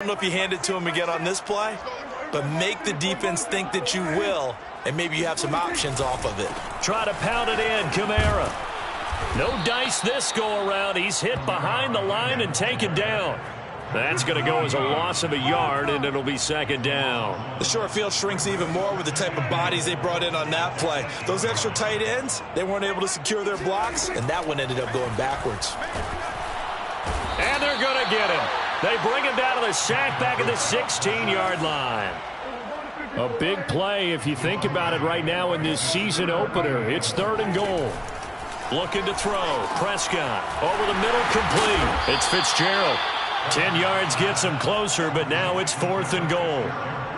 I don't know if you hand it to him again on this play, but make the defense think that you will, and maybe you have some options off of it. Try to pound it in, Kamara. No dice this go-around. He's hit behind the line and taken down. That's going to go as a loss of a yard, and it'll be second down. The short field shrinks even more with the type of bodies they brought in on that play. Those extra tight ends, they weren't able to secure their blocks, and that one ended up going backwards. And they're going to get him. They bring him down to the sack back at the 16-yard line. A big play if you think about it right now in this season opener. It's 3rd and goal. Looking to throw. Prescott over the middle, complete. It's Fitzgerald. 10 yards gets him closer, but now it's 4th and goal.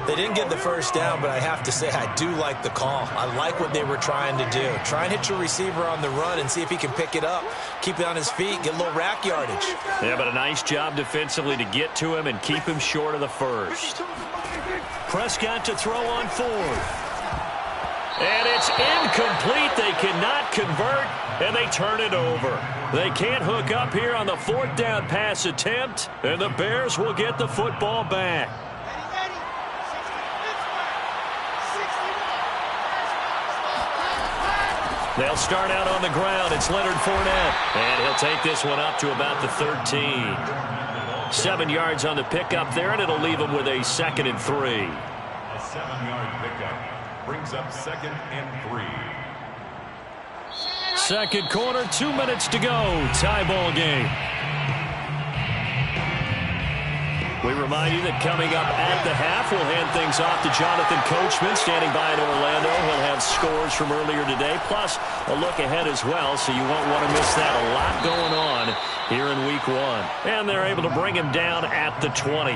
They didn't get the first down, but I have to say I do like the call. I like what they were trying to do. Try and hit your receiver on the run and see if he can pick it up, keep it on his feet, get a little rack yardage. Yeah, but a nice job defensively to get to him and keep him short of the first. Prescott to throw on 4th. And it's incomplete. They cannot convert, and they turn it over. They can't hook up here on the 4th down pass attempt, and the Bears will get the football back. They'll start out on the ground. It's Leonard Fournette, and he'll take this one up to about the 13. 7 yards on the pickup there, and it'll leave him with a 2nd and 3. A 7-yard pickup brings up 2nd and 3. Second quarter, 2 minutes to go. Tie ball game. We remind you that coming up at the half, we'll hand things off to Jonathan Coachman, standing by in Orlando. He'll have scores from earlier today, plus a look ahead as well, so you won't want to miss that. A lot going on here in Week 1. And they're able to bring him down at the 20.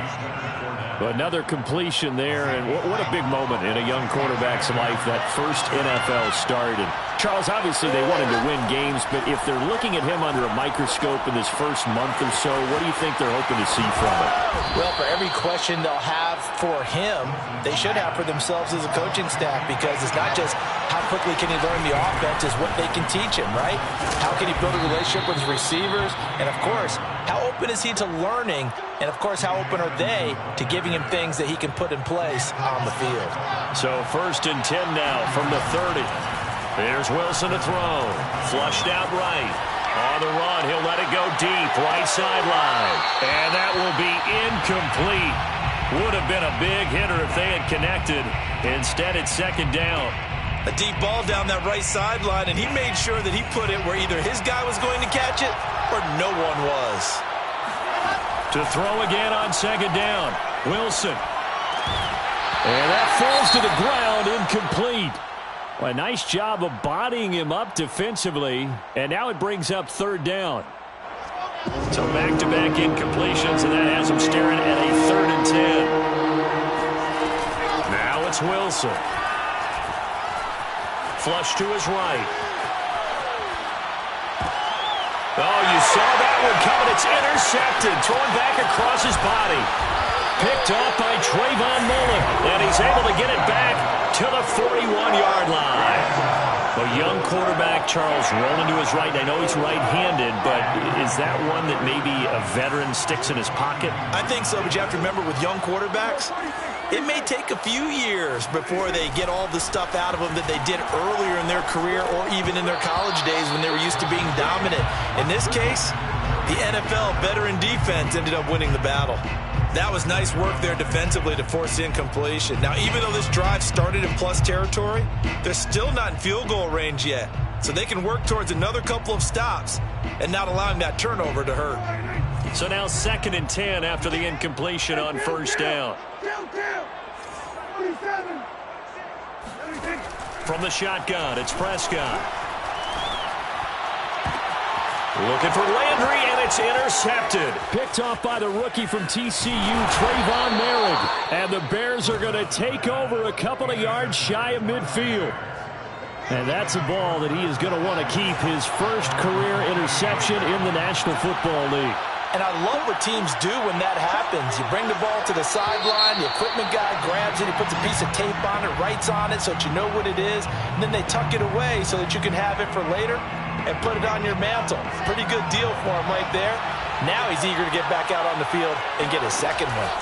Another completion there, and what a big moment in a young quarterback's life, that first NFL start. And Charles, obviously they wanted to win games, but if they're looking at him under a microscope in this first month or so, what do you think they're hoping to see from him? Well, for every question they'll have for him, they should have for themselves as a coaching staff, because it's not just how quickly can he learn the offense, it's what they can teach him, right? How can he build a relationship with his receivers? And, of course, how open is he to learning? And, of course, how open are they to giving him things that he can put in place on the field? So 1st and 10 now from the 30. There's Wilson to throw. Flushed out right. On the run, he'll let it go deep. Right sideline. And that will be incomplete. Would have been a big hitter if they had connected. Instead, it's 2nd down. A deep ball down that right sideline, and he made sure that he put it where either his guy was going to catch it or no one was. To throw again on 2nd down. Wilson. And that falls to the ground, incomplete. Well, a nice job of bodying him up defensively, and now it brings up 3rd down. So back-to-back incompletions, and that has him staring at a 3rd and 10. Now it's Wilson. Flush to his right. Oh, you saw that one coming. It's intercepted. Thrown back across his body. Picked off by Trayvon Mullen. And he's able to get it back to the 41-yard line. A young quarterback, Charles, rolling to his right. I know he's right-handed, but is that one that maybe a veteran sticks in his pocket? I think so, but you have to remember with young quarterbacks, it may take a few years before they get all the stuff out of them that they did earlier in their career or even in their college days when they were used to being dominant. In this case, the NFL veteran defense ended up winning the battle. That was nice work there defensively to force incompletion. Now, even though this drive started in plus territory, they're still not in field goal range yet. So they can work towards another couple of stops and not allowing that turnover to hurt. So now 2nd and 10 after the incompletion on 1st down. From the shotgun, it's Prescott. Looking for Landry, and it's intercepted. Picked off by the rookie from TCU, Trayvon Merrick. And the Bears are going to take over a couple of yards shy of midfield. And that's a ball that he is going to want to keep, his first career interception in the National Football League. And I love what teams do when that happens. You bring the ball to the sideline, the equipment guy grabs it, he puts a piece of tape on it, writes on it so that you know what it is, and then they tuck it away so that you can have it for later and put it on your mantle. Pretty good deal for him right there. Now he's eager to get back out on the field and get his 2nd one.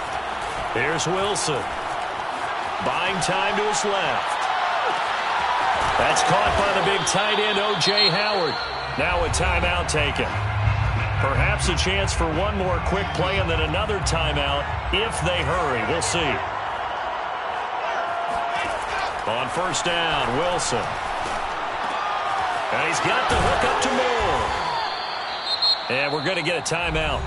Here's Wilson. Buying time to his left. That's caught by the big tight end, O.J. Howard. Now a timeout taken. Perhaps a chance for one more quick play and then another timeout if they hurry. We'll see. On first down, Wilson. And he's got the hook up to Moore. And we're going to get a timeout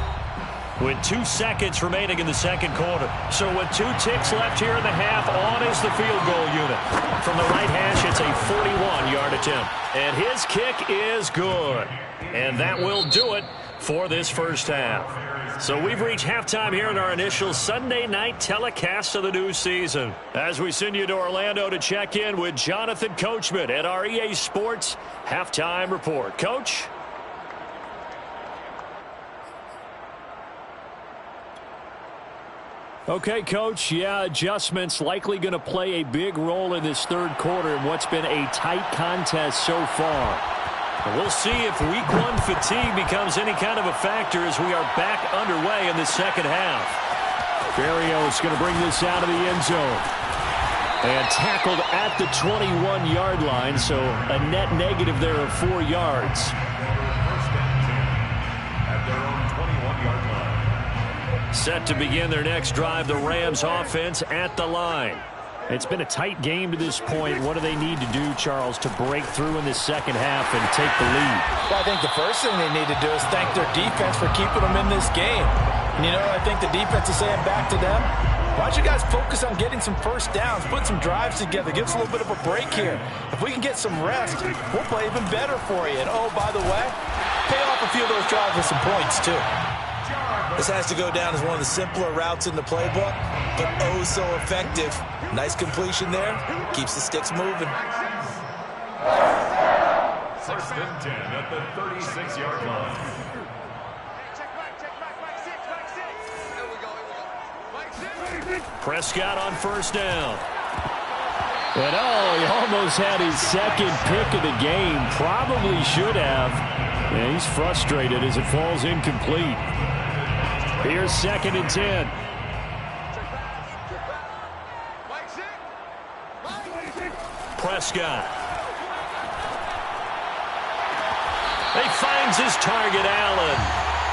with 2 seconds remaining in the second quarter. So with 2 ticks left here in the half, on is the field goal unit. From the right hash, it's a 41-yard attempt. And his kick is good. And that will do it for this first half. So we've reached halftime here in our initial Sunday night telecast of the new season. As we send you to Orlando to check in with Jonathan Coachman at our EA Sports Halftime Report. Coach? Okay, Coach, adjustments likely going to play a big role in this third quarter in what's been a tight contest so far. We'll see if week 1 fatigue becomes any kind of a factor as we are back underway in the second half. Berrios going to bring this out of the end zone. And tackled at the 21-yard line, so a net negative there of 4 yards. Set to begin their next drive, the Rams offense at the line. It's been a tight game to this point. What do they need to do, Charles, to break through in the second half and take the lead? Well, I think the first thing they need to do is thank their defense for keeping them in this game. And, I think the defense is saying back to them, why don't you guys focus on getting some first downs, put some drives together, give us a little bit of a break here. If we can get some rest, we'll play even better for you. And, oh, by the way, pay off a few of those drives with some points, too. This has to go down as one of the simpler routes in the playbook, but oh so effective. Nice completion there. Keeps the sticks moving. First and 10 at the 36-yard line. Prescott on first down. And he almost had his second pick of the game. Probably should have. Yeah, he's frustrated as it falls incomplete. Here's second and 10. Prescott. He finds his target, Allen.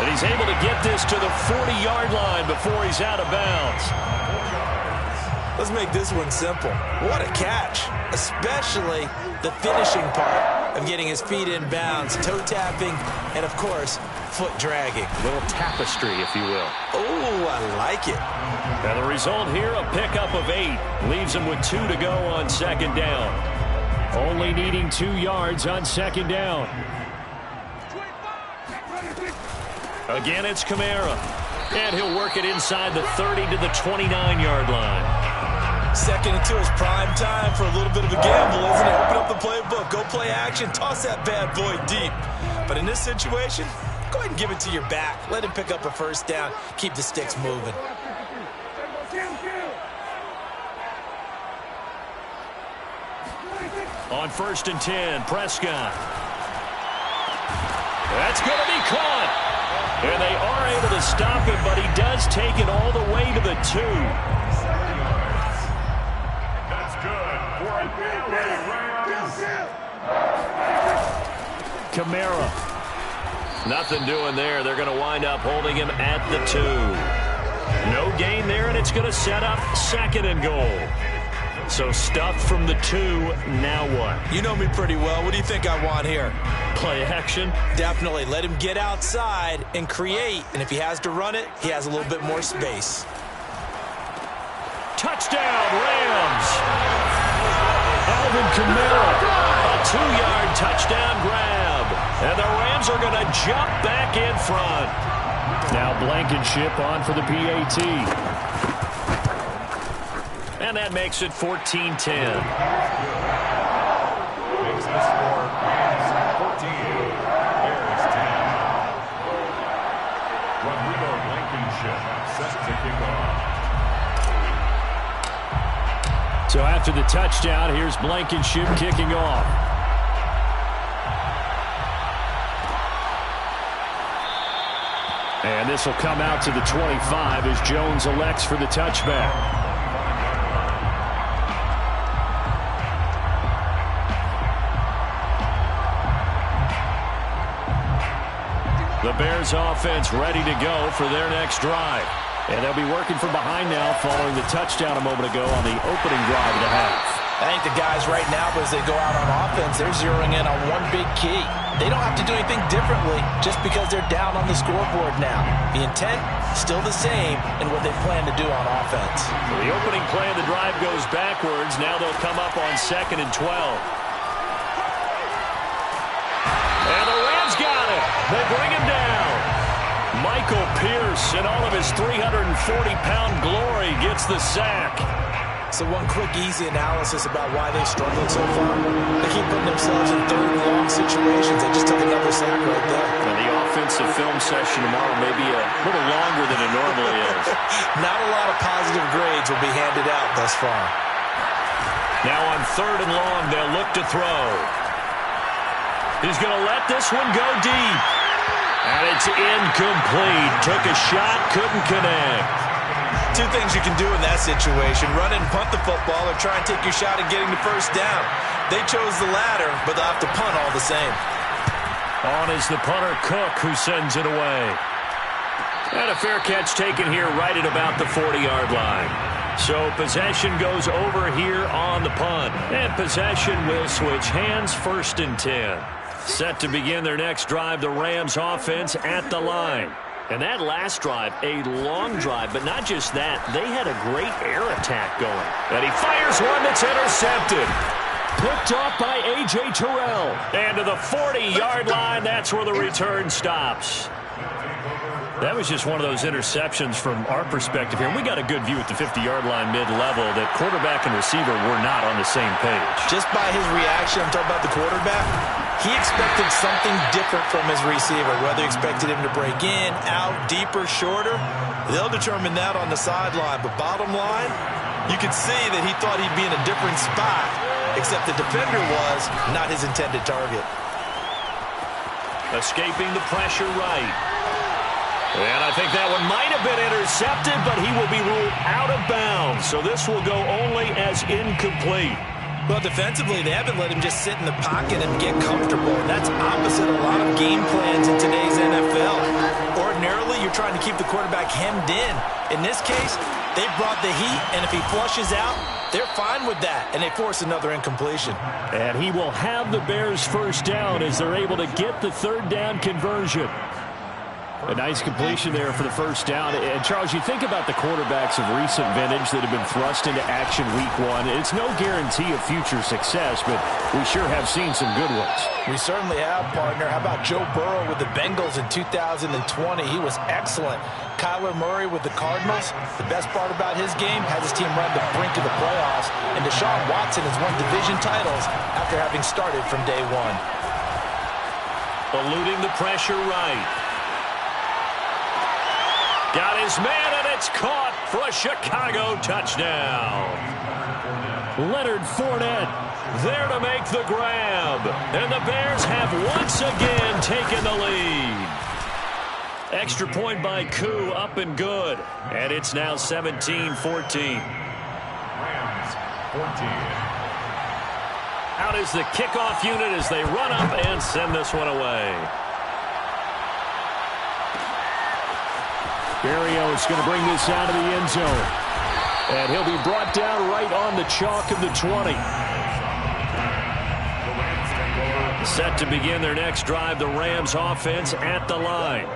And he's able to get this to the 40-yard line before he's out of bounds. Let's make this one simple. What a catch, especially the finishing part of getting his feet in bounds, toe tapping, and, of course, foot dragging. A little tapestry, if you will. Oh, I like it. And the result here, a pickup of 8. Leaves him with 2 to go on second down. Only needing 2 yards on second down. Again, it's Kamara. And he'll work it inside the 30 to the 29-yard line. Second and 2 is prime time for a little bit of a gamble, isn't it? Open up the playbook, go play action, toss that bad boy deep. But in this situation, go ahead and give it to your back. Let him pick up a first down. Keep the sticks moving. On first and 10, Prescott. That's going to be caught. And they are able to stop him, but he does take it all the way to the 2. That's good for a Kamara. Nothing doing there. They're going to wind up holding him at the 2. No gain there, and it's going to set up second and goal. So stuffed from the 2, now what? You know me pretty well. What do you think I want here? Play action? Definitely. Let him get outside and create. And if he has to run it, he has a little bit more space. Touchdown, Rams! Alvin Kamara, a 2-yard touchdown grab. And the Rams are going to jump back in front. Now Blankenship on for the PAT. And that makes it 14-10. Makes the score 14. Here's 10. Rodrigo Blankenship set to kick off. So after the touchdown, here's Blankenship kicking off. And this will come out to the 25 as Jones elects for the touchback. The Bears offense ready to go for their next drive. And they'll be working from behind now following the touchdown a moment ago on the opening drive of the half. I think the guys right now, as they go out on offense, they're zeroing in on one big key. They don't have to do anything differently just because they're down on the scoreboard now. The intent, still the same in what they plan to do on offense. So the opening play of the drive goes backwards. Now they'll come up on 2nd and 12. And the Rams got it. They bring him down. Michael Pierce, in all of his 340-pound glory, gets the sack. So one quick, easy analysis about why they've struggled so far. They keep putting themselves in third and long situations. They just took another sack right there. Now the offensive film session tomorrow may be a little longer than it normally is. Not a lot of positive grades will be handed out thus far. Now on 3rd and long, they'll look to throw. He's going to let this one go deep. And it's incomplete. Took a shot, couldn't connect. Two things you can do in that situation: run and punt the football, or try and take your shot at getting the first down. They chose the latter, but they'll have to punt all the same. On is the punter, Cook, who sends it away. And a fair catch taken here right at about the 40-yard line. So possession goes over here on the punt. And possession will switch hands, 1st and 10. Set to begin their next drive, the Rams offense at the line. And that last drive, a long drive, but not just that. They had a great air attack going. And he fires one that's intercepted. Picked off by A.J. Terrell. And to the 40-yard line, that's where the return stops. That was just one of those interceptions from our perspective here. We got a good view at the 50-yard line mid-level that quarterback and receiver were not on the same page. Just by his reaction, I'm talking about the quarterback, he expected something different from his receiver, whether he expected him to break in, out, deeper, shorter. They'll determine that on the sideline. But bottom line, you could see that he thought he'd be in a different spot, except the defender was not his intended target. Escaping the pressure right. And I think that one might have been intercepted, but he will be ruled out of bounds. So this will go only as incomplete. Well, defensively, they haven't let him just sit in the pocket and get comfortable. And that's opposite a lot of game plans in today's NFL. Ordinarily, you're trying to keep the quarterback hemmed in. In this case, they brought the heat, and if he flushes out, they're fine with that, and they force another incompletion. And he will have the Bears first down as they're able to get the 3rd down conversion. A nice completion there for the first down. And, Charles, you think about the quarterbacks of recent vintage that have been thrust into action week 1. It's no guarantee of future success, but we sure have seen some good ones. We certainly have, partner. How about Joe Burrow with the Bengals in 2020? He was excellent. Kyler Murray with the Cardinals. The best part about his game, has his team run the brink of the playoffs. And Deshaun Watson has won division titles after having started from day 1. Eluding the pressure right. Got his man, and it's caught for a Chicago touchdown. Leonard Fournette there to make the grab. And the Bears have once again taken the lead. Extra point by Koo, up and good. And it's now 17-14. Rams, 14. Out is the kickoff unit as they run up and send this one away. Berrios going to bring this out of the end zone. And he'll be brought down right on the chalk of the 20. Set to begin their next drive, the Rams offense at the line.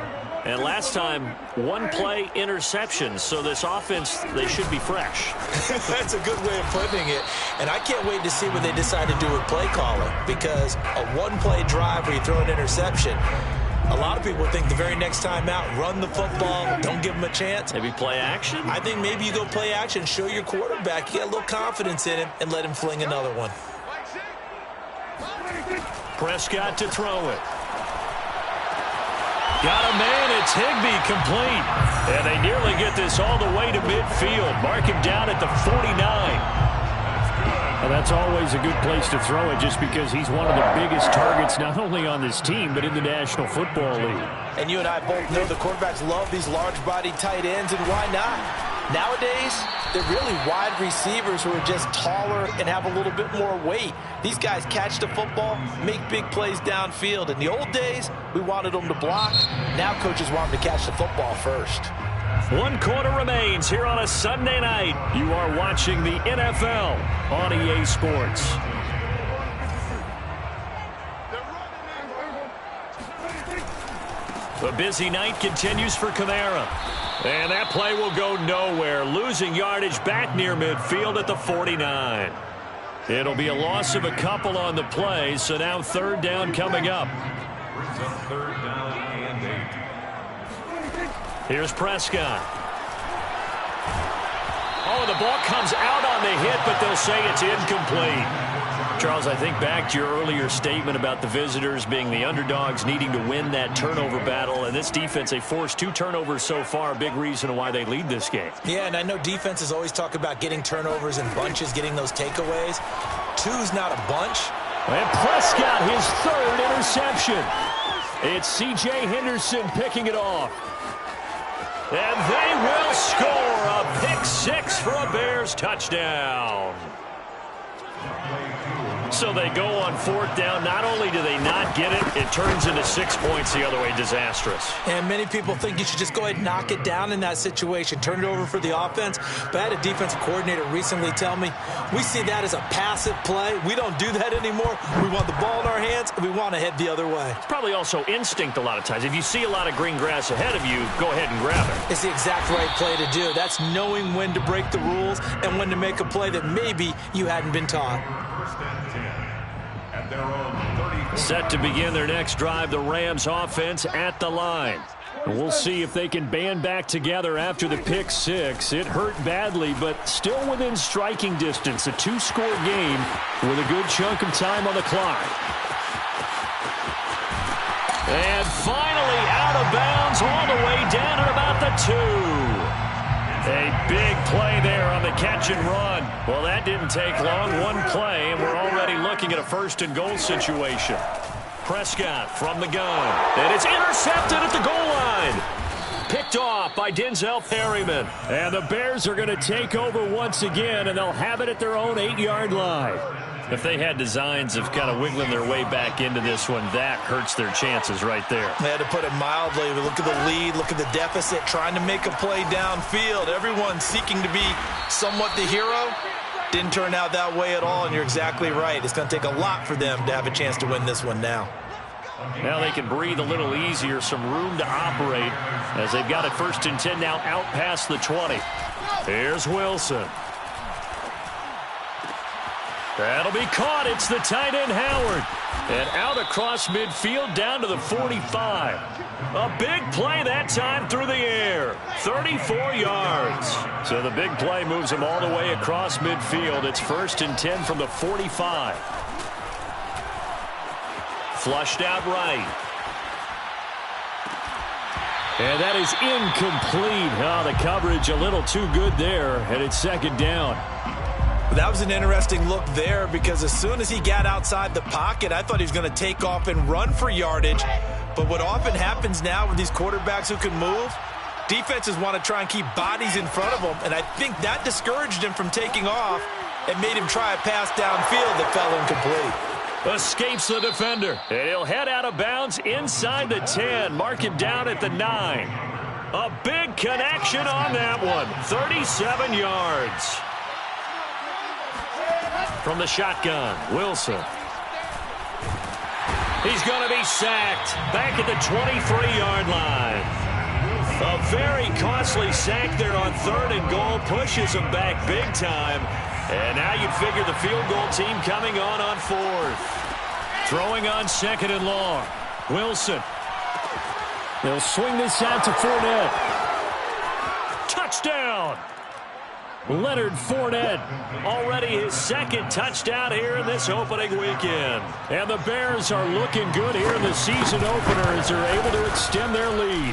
And last time, one play interception. So this offense, they should be fresh. That's a good way of putting it. And I can't wait to see what they decide to do with play calling. Because a one-play drive where you throw an interception, a lot of people think the very next time out, run the football, don't give them a chance. Maybe play action? I think maybe you go play action, show your quarterback, you get a little confidence in him, and let him fling another one. Prescott to throw it. Got a man, it's Higbee, complete. And they nearly get this all the way to midfield. Mark him down at the 49. Well, that's always a good place to throw it just because he's one of the biggest targets not only on this team but in the National Football League. And you and I both know the quarterbacks love these large-bodied tight ends, and why not? Nowadays, they're really wide receivers who are just taller and have a little bit more weight. These guys catch the football, make big plays downfield. In the old days, we wanted them to block. Now coaches want them to catch the football first. 1 quarter remains here on a Sunday night. You are watching the NFL on EA Sports. The busy night continues for Kamara. And that play will go nowhere, losing yardage back near midfield at the 49. It'll be a loss of a couple on the play, so now 3rd down coming up. Brings up 3rd down and 8. Here's Prescott. Oh, the ball comes out on the hit, but they'll say it's incomplete. Charles, I think back to your earlier statement about the visitors being the underdogs, needing to win that turnover battle. And this defense, they forced 2 turnovers so far, a big reason why they lead this game. Yeah, and I know defenses always talk about getting turnovers in bunches, getting those takeaways. 2's not a bunch. And Prescott, his 3rd interception. It's C.J. Henderson picking it off. And they will score a pick-6 for a Bears touchdown. So they go on 4th down. Not only do they not get it, it turns into 6 points the other way. Disastrous. And many people think you should just go ahead and knock it down in that situation. Turn it over for the offense. But I had a defensive coordinator recently tell me, we see that as a passive play. We don't do that anymore. We want the ball in our hands, and we want to head the other way. It's probably also instinct a lot of times. If you see a lot of green grass ahead of you, go ahead and grab it. It's the exact right play to do. That's knowing when to break the rules and when to make a play that maybe you hadn't been taught. 1st and 10. At their own 34. Set to begin their next drive, the Rams offense at the line. And we'll see if they can band back together after the pick-6. It hurt badly, but still within striking distance. A 2-score game with a good chunk of time on the clock. And finally out of bounds all the way down at about the 2. A big play there on the catch and run. Well, that didn't take long. 1 play, and we're already looking at a 1st and goal situation. Prescott from the gun. And it's intercepted at the goal line. Picked off by Denzel Perryman. And the Bears are going to take over once again, and they'll have it at their own 8-yard line. If they had designs of kind of wiggling their way back into this one, that hurts their chances right there. They had to put it mildly. Look at the lead. Look at the deficit. Trying to make a play downfield. Everyone seeking to be somewhat the hero. Didn't turn out that way at all, and you're exactly right. It's going to take a lot for them to have a chance to win this one now. Now they can breathe a little easier, some room to operate as they've got it 1st and 10 now out past the 20. Here's Wilson. That'll be caught. It's the tight end, Howard. And out across midfield down to the 45. A big play that time through the air. 34 yards. So the big play moves him all the way across midfield. It's 1st and 10 from the 45. Flushed out right. And that is incomplete. Oh, the coverage a little too good there. And it's 2nd down. That was an interesting look there because as soon as he got outside the pocket, I thought he was going to take off and run for yardage. But what often happens now with these quarterbacks who can move, defenses want to try and keep bodies in front of them. And I think that discouraged him from taking off and made him try a pass downfield that fell incomplete. Escapes the defender. And he'll head out of bounds inside the 10. Mark him down at the 9. A big connection on that one. 37 yards. From the shotgun, Wilson. He's going to be sacked back at the 23-yard line. A very costly sack there on 3rd and goal. Pushes him back big time. And now you'd figure the field goal team coming on 4th. Throwing on 2nd and long. Wilson. They'll swing this out to Fournette. Touchdown! Leonard Fournette, already his 2nd touchdown here in this opening weekend. And the Bears are looking good here in the season opener as they're able to extend their lead.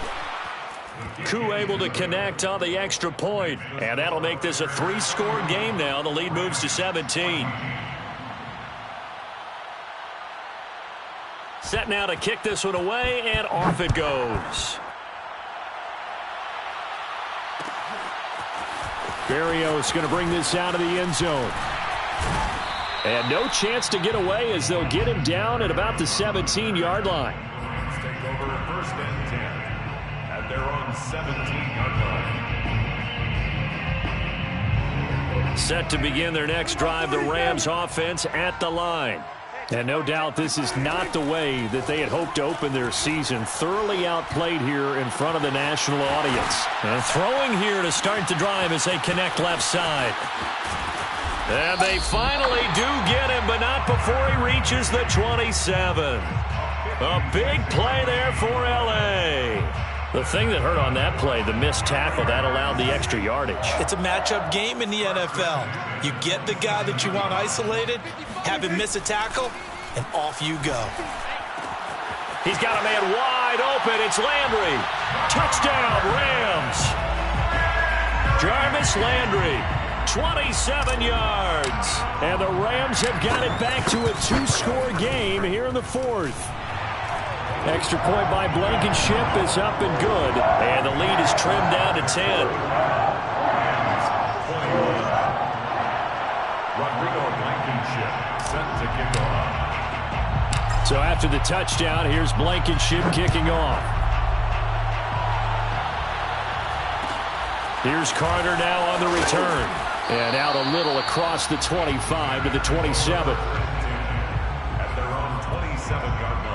Koo able to connect on the extra point, and that'll make this a 3-score game now. The lead moves to 17. Set now to kick this one away, and off it goes. Berrios going to bring this out of the end zone. And no chance to get away as they'll get him down at about the 17-yard line. Let's take over 1st and 10 at their own 17-yard line. Set to begin their next drive, the Rams offense at the line. And no doubt this is not the way that they had hoped to open their season. Thoroughly outplayed here in front of the national audience. And throwing here to start the drive as they connect left side. And they finally do get him, but not before he reaches the 27. A big play there for L.A. The thing that hurt on that play, the missed tackle, that allowed the extra yardage. It's a matchup game in the NFL. You get the guy that you want isolated, have him miss a tackle, and off you go. He's got a man wide open. It's Landry. Touchdown, Rams. Jarvis Landry, 27 yards. And the Rams have got it back to a 2-score game here in the 4th. Extra point by Blankenship is up and good. And the lead is trimmed down to 10. Rodrigo Blankenship set to kick off. So after the touchdown, here's Blankenship kicking off. Here's Carter now on the return. And out a little across the 25 to the 27. At their own 27-yard line.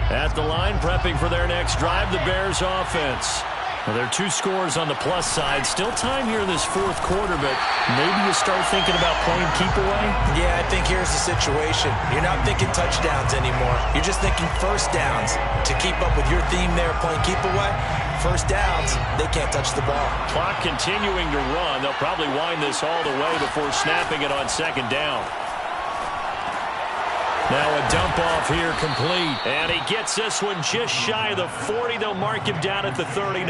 At the line, prepping for their next drive, the Bears offense. Well, there are 2 scores on the plus side. Still time here in this 4th quarter, but maybe you start thinking about playing keep away? Yeah, I think here's the situation. You're not thinking touchdowns anymore. You're just thinking first downs. To keep up with your theme there, playing keep away, first downs, they can't touch the ball. Clock continuing to run. They'll probably wind this all the way before snapping it on 2nd down. Now a dump off here complete. And he gets this one just shy of the 40. They'll mark him down at the 39.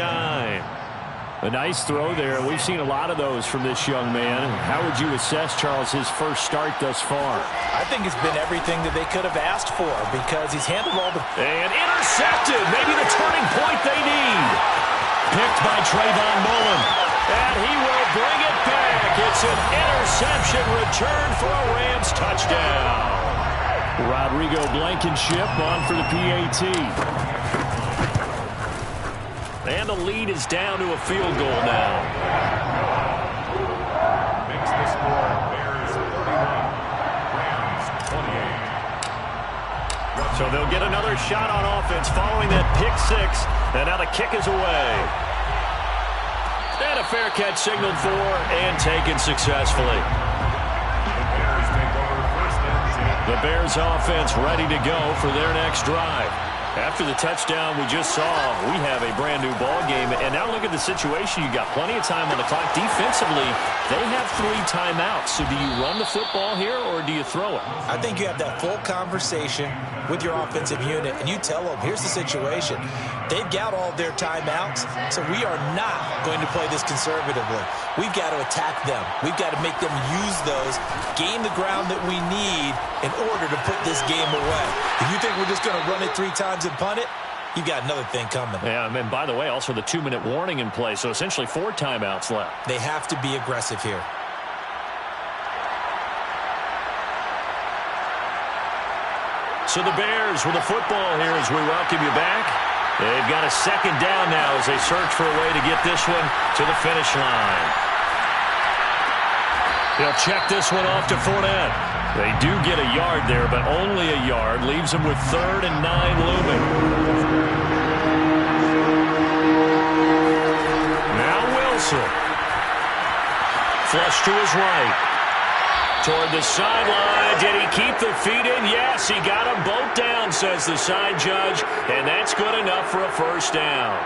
A nice throw there. We've seen a lot of those from this young man. How would you assess, Charles, his first start thus far? I think it's been everything that they could have asked for because he's handled all the... And intercepted. Maybe the turning point they need. Picked by Trayvon Mullen. And he will bring it back. It's an interception return for a Rams touchdown. Rodrigo Blankenship on for the PAT. And the lead is down to a field goal now. Makes the score Bears 31, Rams 28. So they'll get another shot on offense following that pick 6. And now the kick is away. And a fair catch signaled for and taken successfully. The Bears offense ready to go for their next drive. After the touchdown we just saw, we have a brand new ball game. And now look at the situation. You got plenty of time on the clock. Defensively, they have 3 timeouts. So do you run the football here or do you throw it? I think you have that full conversation with your offensive unit, and you tell them, here's the situation. They've got all their timeouts, so we are not going to play this conservatively. We've got to attack them. We've got to make them use those, gain the ground that we need in order to put this game away. If you think we're just going to run it 3 times and punt it, you've got another thing coming. Yeah, and by the way, also the 2-minute warning in play, so essentially 4 timeouts left. They have to be aggressive here. So the Bears with the football here as we welcome you back. They've got a 2nd down now as they search for a way to get this one to the finish line. They'll check this one off to Fournette. They do get a yard there, but only a yard. Leaves them with 3rd and 9 looming. Now Wilson. Flush to his right. Toward the sideline. Did he keep the feet in? Yes, he got them both down, says the side judge. And that's good enough for a first down.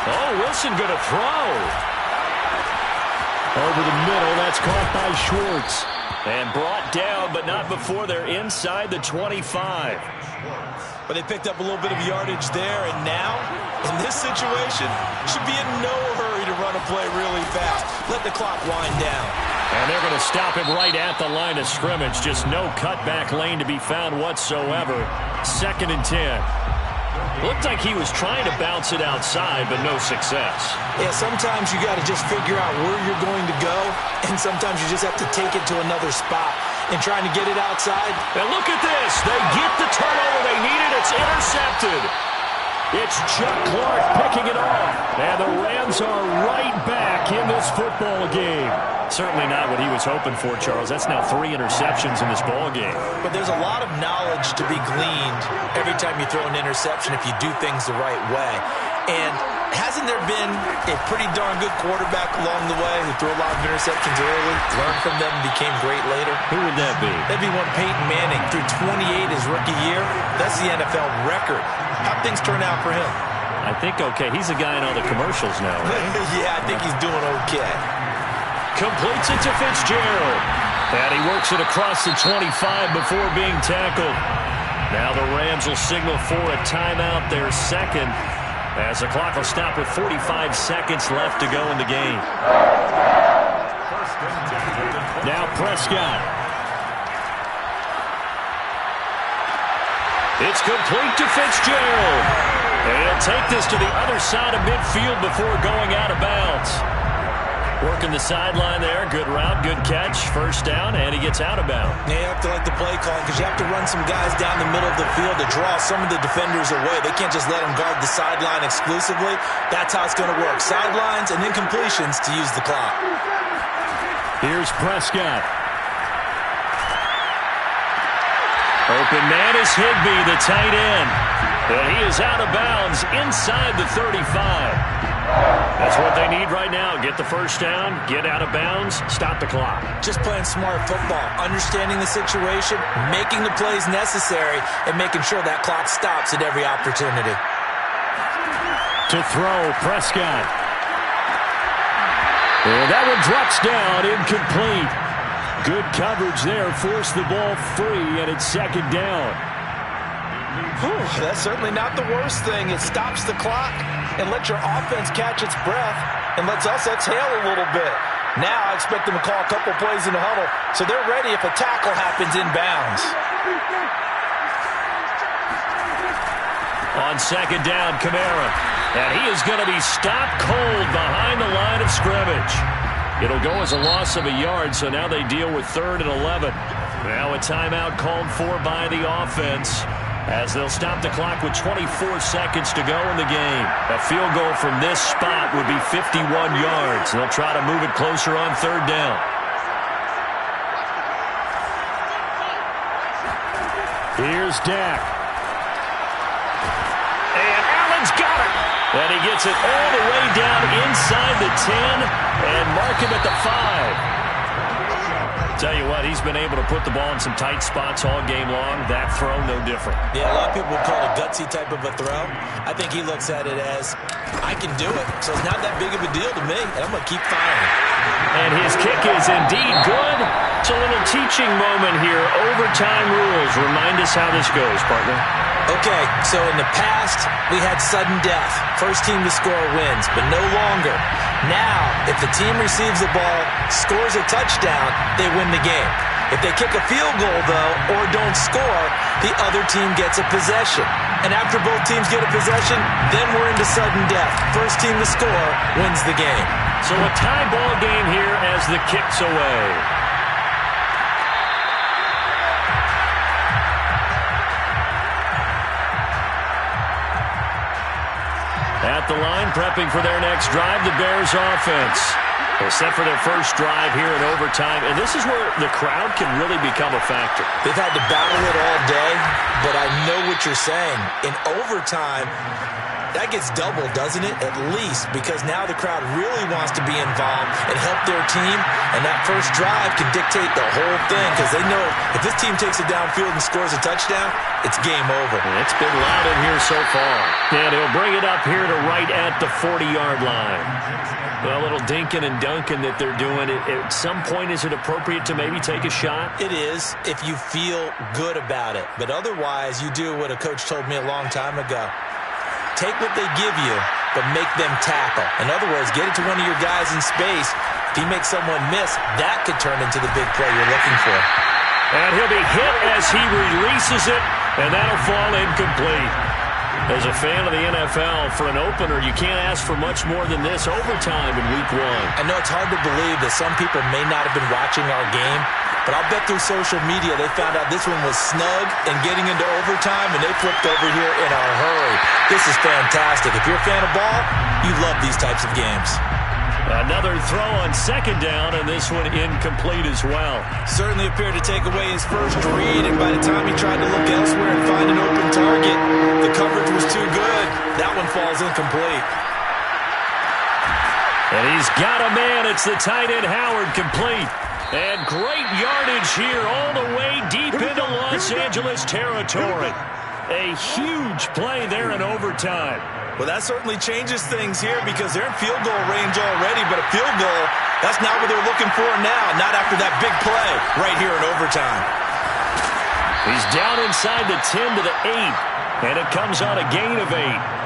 Oh, Wilson going to throw. Over the middle, that's caught by Schwartz. And brought down, but not before they're inside the 25. But they picked up a little bit of yardage there, and now, in this situation, should be in no hurry to run a play really fast. Let the clock wind down. And they're going to stop him right at the line of scrimmage. Just no cutback lane to be found whatsoever. 2nd and 10. Looked like he was trying to bounce it outside, but no success. Yeah, sometimes you got to just figure out where you're going to go, and sometimes you just have to take it to another spot. And trying to get it outside. And look at this. They get the turnover they needed. It's intercepted. It's Chuck Clark picking it off. And the Rams are right back in this football game. Certainly not what he was hoping for, Charles. That's now 3 interceptions in this ball game. But there's a lot of knowledge to be gleaned every time you throw an interception if you do things the right way. And hasn't there been a pretty darn good quarterback along the way who threw a lot of interceptions early, learned from them, and became great later? Who would that be? That'd be one Peyton Manning. Threw 28 his rookie year. That's the NFL record. How'd things turn out for him? I think okay. He's a guy in all the commercials now, right? Yeah, I think he's doing okay. Completes it to Fitzgerald. And he works it across the 25 before being tackled. Now the Rams will signal for a timeout, their second, as the clock will stop with 45 seconds left to go in the game. Now Prescott. It's complete to Fitzgerald. And he'll take this to the other side of midfield before going out of bounds. Working the sideline there. Good route, good catch. First down, and he gets out of bounds. Yeah, you have to like the play call because you have to run some guys down the middle of the field to draw some of the defenders away. They can't just let them guard the sideline exclusively. That's how it's going to work. Sidelines and then completions to use the clock. Here's Prescott. Open man is Higbee, the tight end. And he is out of bounds inside the 35. That's what they need right now. Get the first down, get out of bounds, stop the clock. Just playing smart football, understanding the situation, making the plays necessary, and making sure that clock stops at every opportunity. To throw, Prescott. And that one drops down, incomplete. Good coverage there, forced the ball free, and it's 2nd down. Whew, that's certainly not the worst thing. It stops the clock and lets your offense catch its breath and lets us exhale a little bit. Now I expect them to call a couple plays in the huddle so they're ready if a tackle happens inbounds. On 2nd down, Kamara. And he is going to be stopped cold behind the line of scrimmage. It'll go as a loss of a yard, so now they deal with 3rd and 11. Now a timeout called for by the offense, as they'll stop the clock with 24 seconds to go in the game. A field goal from this spot would be 51 yards. They'll try to move it closer on 3rd down. Here's Dak. And Allen's got it. And he gets it all the way down inside the 10 and mark him at the 5. Tell you what, he's been able to put the ball in some tight spots all game long. That throw, no different. Yeah, a lot of people would call it a gutsy type of a throw. I think he looks at it as, I can do it, so it's not that big of a deal to me, and I'm going to keep firing. And his kick is indeed good. It's a little teaching moment here. Overtime rules. Remind us how this goes, partner. Okay, so in the past, we had sudden death. First team to score wins, but no longer. Now, if the team receives the ball, scores a touchdown, they win the game. If they kick a field goal, though, or don't score, the other team gets a possession. And after both teams get a possession, then we're into sudden death. First team to score wins the game. So a tie ball game here as the kick's away. At the line, prepping for their next drive, the Bears offense. They're set for their first drive here in overtime, and this is where the crowd can really become a factor. They've had to battle it all day, but I know what you're saying. In overtime, that gets doubled, doesn't it? At least, because now the crowd really wants to be involved and help their team, and that first drive can dictate the whole thing because they know if this team takes it downfield and scores a touchdown, it's game over. And it's been loud in here so far. And he'll bring it up here to right at the 40-yard line. A little dinking and dunking that they're doing, at some point is it appropriate to maybe take a shot? It is if you feel good about it. But otherwise, you do what a coach told me a long time ago. Take what they give you, but make them tackle. In other words, get it to one of your guys in space. If he makes someone miss, that could turn into the big play you're looking for. And he'll be hit as he releases it, and that'll fall incomplete. As a fan of the NFL, for an opener, you can't ask for much more than this overtime in Week 1. I know it's hard to believe that some people may not have been watching our game, but I'll bet through social media they found out this one was snug and getting into overtime, and they flipped over here in a hurry. This is fantastic. If you're a fan of ball, you love these types of games. Another throw on second down, and this one incomplete as well. Certainly appeared to take away his first read, and by the time he tried to look elsewhere and find an open target, the coverage was too good. That one falls incomplete. And he's got a man. It's the tight end Howard, complete. And great yardage here all the way deep into Los Angeles territory. A huge play there in overtime. Well, that certainly changes things here because they're in field goal range already, but a field goal, that's not what they're looking for now, not after that big play right here in overtime. He's down inside the 10 to the 8, and it comes on a gain of 8.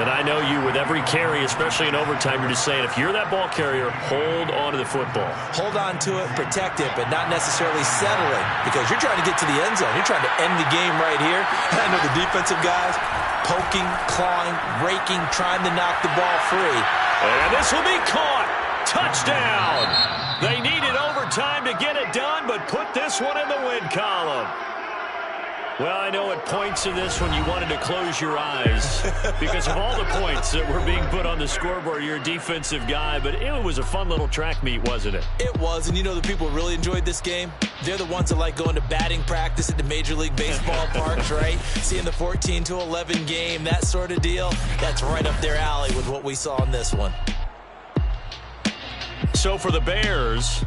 And I know you, with every carry, especially in overtime, you're just saying, if you're that ball carrier, hold on to the football. Hold on to it, protect it, but not necessarily settle it, because you're trying to get to the end zone. You're trying to end the game right here. And I know the defensive guys poking, clawing, raking, trying to knock the ball free. And this will be caught. Touchdown. They needed overtime to get it done, but put this one in the win column. Well, I know at points in this one you wanted to close your eyes because of all the points that were being put on the scoreboard. You're a defensive guy, but it was a fun little track meet, wasn't it? It was, and you know the people who really enjoyed this game? They're the ones that like going to batting practice at the Major League Baseball parks, right? Seeing the 14-11 game, that sort of deal, that's right up their alley with what we saw in this one. So for the Bears...